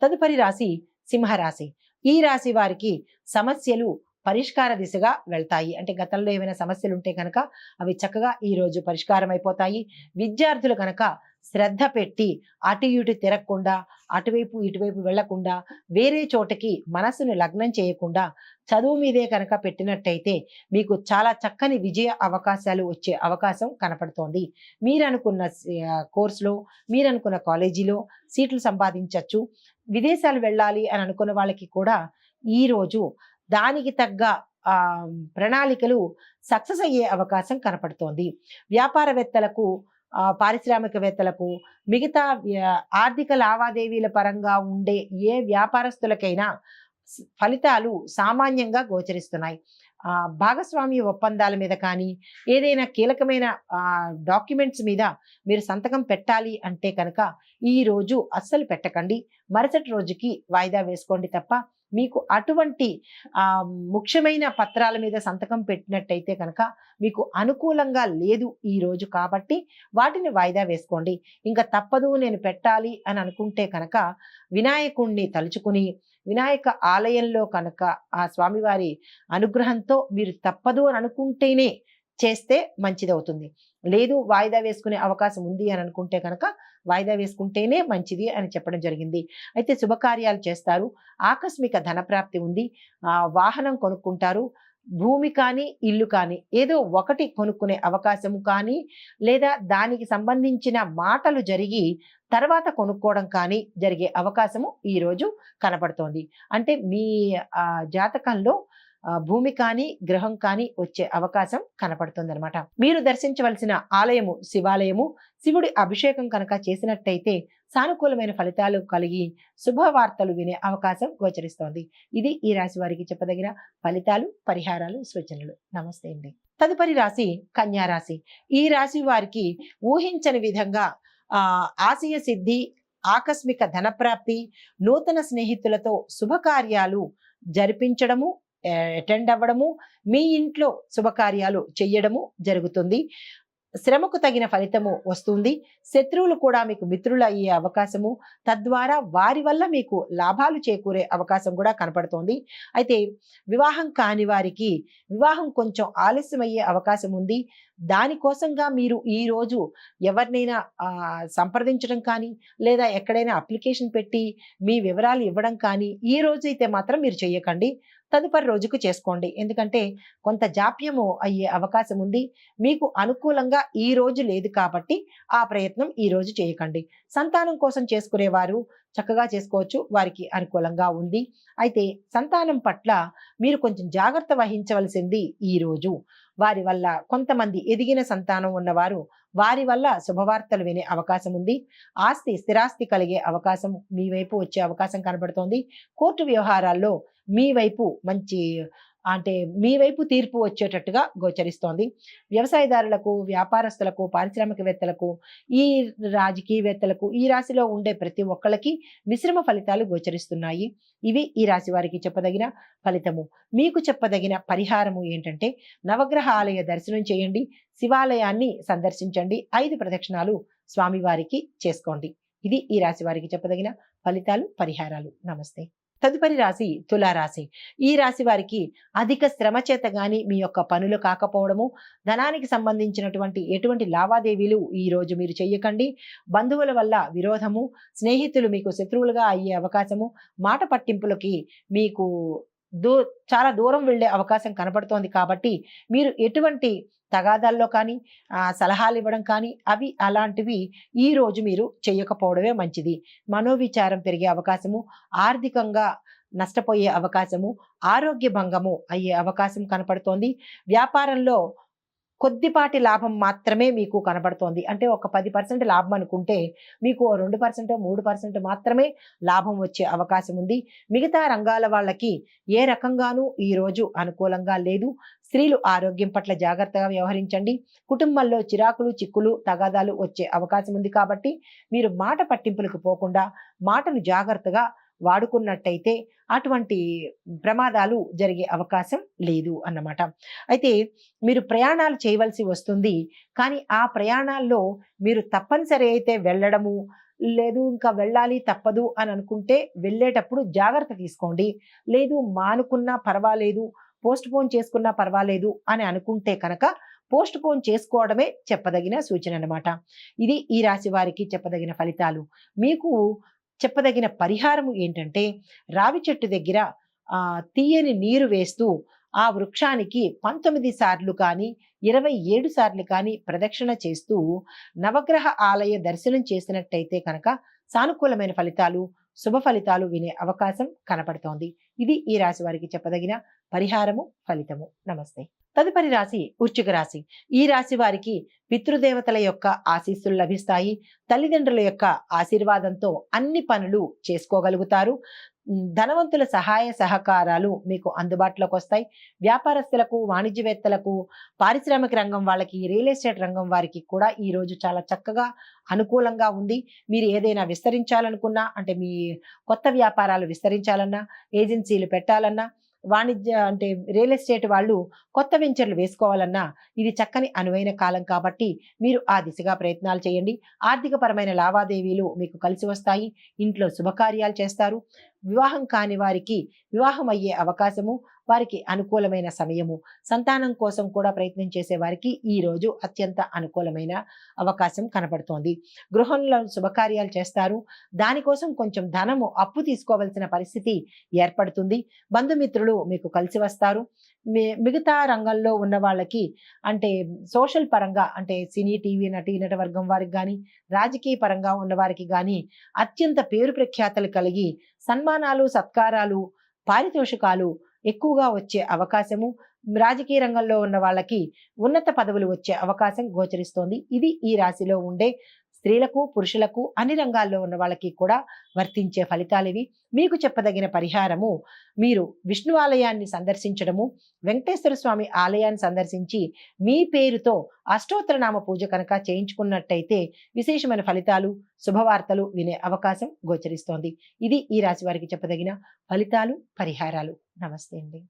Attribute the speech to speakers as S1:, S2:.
S1: తదుపరి రాశి సింహరాశి. ఈ రాశి వారికి సమస్యలు పరిష్కార దిశగా వెళ్తాయి. అంటే గతంలో ఏమైనా సమస్యలు ఉంటే కనుక అవి చక్కగా ఈ రోజు పరిష్కారం అయిపోతాయి. విద్యార్థులు కనుక శ్రద్ధ పెట్టి అటు ఇటు తిరగకుండా, అటువైపు ఇటువైపు వెళ్లకుండా, వేరే చోటకి మనసును లగ్నం చేయకుండా చదువు మీదే కనుక పెట్టినట్టయితే మీకు చాలా చక్కని విజయ అవకాశాలు వచ్చే అవకాశం కనపడుతోంది. మీరనుకున్న కోర్సులో, మీరనుకున్న కాలేజీలో సీట్లు సంపాదించవచ్చు. విదేశాలు వెళ్ళాలి అని అనుకున్న వాళ్ళకి కూడా ఈరోజు దానికి తగ్గ ప్రణాళికలు సక్సెస్ అయ్యే అవకాశం కనపడుతోంది. వ్యాపారవేత్తలకు, పారిశ్రామికవేత్తలకు, మిగతా ఆర్థిక లావాదేవీల పరంగా ఉండే ఏ వ్యాపారస్తులకైనా ఫలితాలు సామాన్యంగా గోచరిస్తున్నాయి. భాగస్వామ్య ఒప్పందాల మీద కానీ, ఏదైనా కీలకమైన డాక్యుమెంట్స్ మీద మీరు సంతకం పెట్టాలి అంటే కనుక ఈ రోజు అస్సలు పెట్టకండి. మరుసటి రోజుకి వాయిదా వేసుకోండి తప్ప, మీకు అటువంటి ముఖ్యమైన పత్రాల మీద సంతకం పెట్టినట్టయితే కనుక మీకు అనుకూలంగా లేదు ఈ రోజు, కాబట్టి వాటిని వాయిదా వేసుకోండి. ఇంకా తప్పదు నేను పెట్టాలి అని అనుకుంటే కనుక వినాయకుణ్ణి తలుచుకుని, వినాయక ఆలయంలో కనుక ఆ స్వామివారి అనుగ్రహంతో మీరు తప్పదు అని అనుకుంటేనే చేస్తే మంచిదవుతుంది. లేదు వాయిదా వేసుకునే అవకాశం ఉంది అని అనుకుంటే కనుక వాయిదా వేసుకుంటేనే మంచిది అని చెప్పడం జరిగింది. అయితే శుభకార్యాలు చేస్తారు, ఆకస్మిక ధనప్రాప్తి ఉంది, వాహనం కొనుక్కుంటారు, భూమి కానీ ఇల్లు కానీ ఏదో ఒకటి కొనుక్కునే అవకాశము కానీ, లేదా దానికి సంబంధించిన మాటలు జరిగి తర్వాత కొనుక్కోవడం కానీ జరిగే అవకాశము ఈరోజు కనపడుతోంది. అంటే మీ జాతకంలో భూమి కానీ గృహం కానీ వచ్చే అవకాశం కనపడుతుంది అనమాట. మీరు దర్శించవలసిన ఆలయము శివాలయము. శివుడి అభిషేకం కనుక చేసినట్టయితే సానుకూలమైన ఫలితాలు కలిగి శుభవార్తలు వినే అవకాశం గోచరిస్తోంది. ఇది ఈ రాశి వారికి చెప్పదగిన ఫలితాలు, పరిహారాలు, సూచనలు. నమస్తే అండి. తదుపరి రాశి కన్యా రాశి. ఈ రాశి వారికి ఊహించని విధంగా ఆశయ సిద్ధి, ఆకస్మిక ధనప్రాప్తి, నూతన స్నేహితులతో శుభకార్యాలు జరిపించడము, అటెండ్ అవ్వడము, మీ ఇంట్లో శుభకార్యాలు చెయ్యడము జరుగుతుంది. శ్రమకు తగిన ఫలితము వస్తుంది. శత్రువులు కూడా మీకు మిత్రులు అయ్యే అవకాశము, తద్వారా వారి వల్ల మీకు లాభాలు చేకూరే అవకాశం కూడా కనపడుతోంది. అయితే వివాహం కాని వారికి వివాహం కొంచెం ఆలస్యం అయ్యే అవకాశం ఉంది. దానికోసంగా మీరు ఈ రోజు ఎవరినైనా సంప్రదించడం కానీ, లేదా ఎక్కడైనా అప్లికేషన్ పెట్టి మీ వివరాలు ఇవ్వడం కానీ ఈ రోజు అయితే మాత్రం మీరు చేయకండి. తదుపరి రోజుకు చేసుకోండి. ఎందుకంటే కొంత జాప్యము అయ్యే అవకాశం ఉంది. మీకు అనుకూలంగా ఈ రోజు లేదు కాబట్టి ఆ ప్రయత్నం ఈ రోజు చేయకండి. సంతానం కోసం చేసుకునేవారు చక్కగా చేసుకోవచ్చు, వారికి అనుకూలంగా ఉంది. అయితే సంతానం పట్ల మీరు కొంచెం జాగ్రత్త వహించవలసింది ఈ రోజు. వారి వల్ల కొంతమంది ఎదిగిన సంతానం ఉన్నవారు వారి వల్ల శుభవార్తలు వినే అవకాశం ఉంది. ఆస్తి స్థిరాస్తి కలిగే అవకాశం మీ వైపు వచ్చే అవకాశం కనబడుతోంది. కోర్టు వ్యవహారాల్లో మీ వైపు మంచి మీ వైపు తీర్పు వచ్చేటట్టుగా గోచరిస్తోంది. వ్యవసాయదారులకు, వ్యాపారస్తులకు, పారిశ్రామికవేత్తలకు, ఈ రాజకీయవేత్తలకు, ఈ రాశిలో ఉండే ప్రతి ఒక్కళ్ళకి మిశ్రమ ఫలితాలు గోచరిస్తున్నాయి. ఇవి ఈ రాశి వారికి చెప్పదగిన ఫలితము. మీకు చెప్పదగిన పరిహారము ఏంటంటే నవగ్రహ ఆలయ దర్శనం చేయండి, శివాలయాన్ని సందర్శించండి, 5 ప్రదక్షిణాలు స్వామివారికి చేసుకోండి. ఇది ఈ రాశి వారికి చెప్పదగిన ఫలితాలు, పరిహారాలు. నమస్తే. తదుపరి రాశి తులారాశి. ఈ రాశి వారికి అధిక శ్రమ చేత గాని మీ యొక్క పనులు కాకపోవడము, ధనానికి సంబంధించినటువంటి ఎటువంటి లావాదేవీలు ఈ రోజు మీరు చెయ్యకండి. బంధువుల వల్ల విరోధము, స్నేహితులు మీకు శత్రువులుగా అయ్యే అవకాశము, మాట పట్టింపులకి మీకు చాలా దూరం వెళ్ళే అవకాశం కనపడుతోంది. కాబట్టి మీరు ఎటువంటి తగాదాల్లో కానీ సలహాలు ఇవ్వడం కానీ అవి అలాంటివి ఈ రోజు మీరు చేయకపోవడమే మంచిది. మనోవిచారం పెరిగే అవకాశము, ఆర్థికంగా నష్టపోయే అవకాశము, ఆరోగ్య భంగము అయ్యే అవకాశం కనపడుతోంది. వ్యాపారంలో కొద్దిపాటి లాభం మాత్రమే మీకు కనబడుతోంది. అంటే ఒక 10% లాభం అనుకుంటే మీకు 2%, 3% మాత్రమే లాభం వచ్చే అవకాశం ఉంది. మిగతా రంగాల వాళ్ళకి ఏ రకంగానూ ఈ రోజు అనుకూలంగా లేదు. స్త్రీలు ఆరోగ్యం పట్ల జాగ్రత్తగా వ్యవహరించండి. కుటుంబంలో చిరాకులు, చిక్కులు, తగాదాలు వచ్చే అవకాశం ఉంది. కాబట్టి మీరు మాట పట్టింపులకు పోకుండా మాటను జాగ్రత్తగా వాడుకున్నట్టయితే అటువంటి ప్రమాదాలు జరిగే అవకాశం లేదు అన్నమాట. అయితే మీరు ప్రయాణాలు చేయవలసి వస్తుంది. కానీ ఆ ప్రయాణాల్లో మీరు తప్పనిసరి అయితే వెళ్ళడము, లేదు ఇంకా వెళ్ళాలి తప్పదు అని అనుకుంటే వెళ్ళేటప్పుడు జాగ్రత్త తీసుకోండి. లేదు మానుకున్నా పర్వాలేదు, పోస్ట్‌పోన్ చేసుకున్నా పర్వాలేదు అని అనుకుంటే కనుక పోస్ట్‌పోన్ చేసుకోవడమే చెప్పదగిన సూచన అన్నమాట. ఇది ఈ రాశి వారికి చెప్పదగిన ఫలితాలు. మీకు చెప్పదగిన పరిహారము ఏంటంటే, రావి చెట్టు దగ్గర తీయని నీరు వేస్తూ ఆ వృక్షానికి 19 సార్లు కానీ, 27 సార్లు కానీ ప్రదక్షిణ చేస్తూ నవగ్రహ ఆలయ దర్శనం చేసినట్టయితే కనుక సానుకూలమైన ఫలితాలు, శుభ ఫలితాలు వినే అవకాశం కనపడుతోంది. ఇది ఈ రాశి వారికి చెప్పదగిన పరిహారము, ఫలితము. నమస్తే. తదుపరి రాశి వృశ్చిక రాశి. ఈ రాశి వారికి పితృదేవతల యొక్క ఆశీస్సులు లభిస్తాయి. తల్లిదండ్రుల యొక్క ఆశీర్వాదంతో అన్ని పనులు చేసుకోగలుగుతారు. ధనవంతుల సహాయ సహకారాలు మీకు అందుబాటులోకి వస్తాయి. వ్యాపారస్తులకు, వాణిజ్యవేత్తలకు, పారిశ్రామిక రంగం వాళ్ళకి, రియల్ ఎస్టేట్ రంగం వారికి కూడా ఈ రోజు చాలా చక్కగా అనుకూలంగా ఉంది. మీరు ఏదైనా విస్తరించాలనుకున్నా, అంటే మీ కొత్త వ్యాపారాలు విస్తరించాలన్నా, ఏజెన్సీలు పెట్టాలన్నా, వాణిజ్య అంటే రియల్ ఎస్టేట్ వాళ్ళు కొత్త వెంచర్లు వేసుకోవాలన్నా ఇది చక్కని అనువైన కాలం కాబట్టి మీరు ఆ దిశగా ప్రయత్నాలు చేయండి. ఆర్థికపరమైన లావాదేవీలు మీకు కలిసి వస్తాయి. ఇంట్లో శుభకార్యాలు చేస్తారు. వివాహం కాని వారికి వివాహం అయ్యే అవకాశము, వారికి అనుకూలమైన సమయము. సంతానం కోసం కూడా ప్రయత్నం చేసే వారికి ఈ రోజు అత్యంత అనుకూలమైన అవకాశం కనపడుతోంది. గృహంలో శుభకార్యాలు చేస్తారు. దానికోసం కొంచెం ధనము అప్పు తీసుకోవాల్సిన పరిస్థితి ఏర్పడుతుంది. బంధుమిత్రులు మీకు కలిసి వస్తారు. మిగతా రంగంలో ఉన్న వాళ్ళకి, అంటే సోషల్ పరంగా, అంటే సినీ, టీవీ నట వర్గం వారికి కానీ, రాజకీయ పరంగా ఉన్న వారికి కానీ అత్యంత పేరు ప్రఖ్యాతలు కలిగి సన్మానాలు, సత్కారాలు, పారితోషికాలు ఎక్కువగా వచ్చే అవకాశము, రాజకీయ రంగంలో ఉన్న వాళ్ళకి ఉన్నత పదవులు వచ్చే అవకాశం గోచరిస్తోంది. ఇది ఈ రాశిలో ఉండే స్త్రీలకు, పురుషులకు, అన్ని రంగాల్లో ఉన్న వాళ్ళకి కూడా వర్తించే ఫలితాలు ఇవి. మీకు చెప్పదగిన పరిహారము, మీరు విష్ణు ఆలయాన్ని సందర్శించడము, వెంకటేశ్వర స్వామి ఆలయాన్ని సందర్శించి మీ పేరుతో అష్టోత్తరనామ పూజ కనుక చేయించుకున్నట్టయితే విశేషమైన ఫలితాలు, శుభవార్తలు వినే అవకాశం గోచరిస్తోంది. ఇది ఈ రాశి వారికి చెప్పదగిన ఫలితాలు, పరిహారాలు. నమస్తే అండి.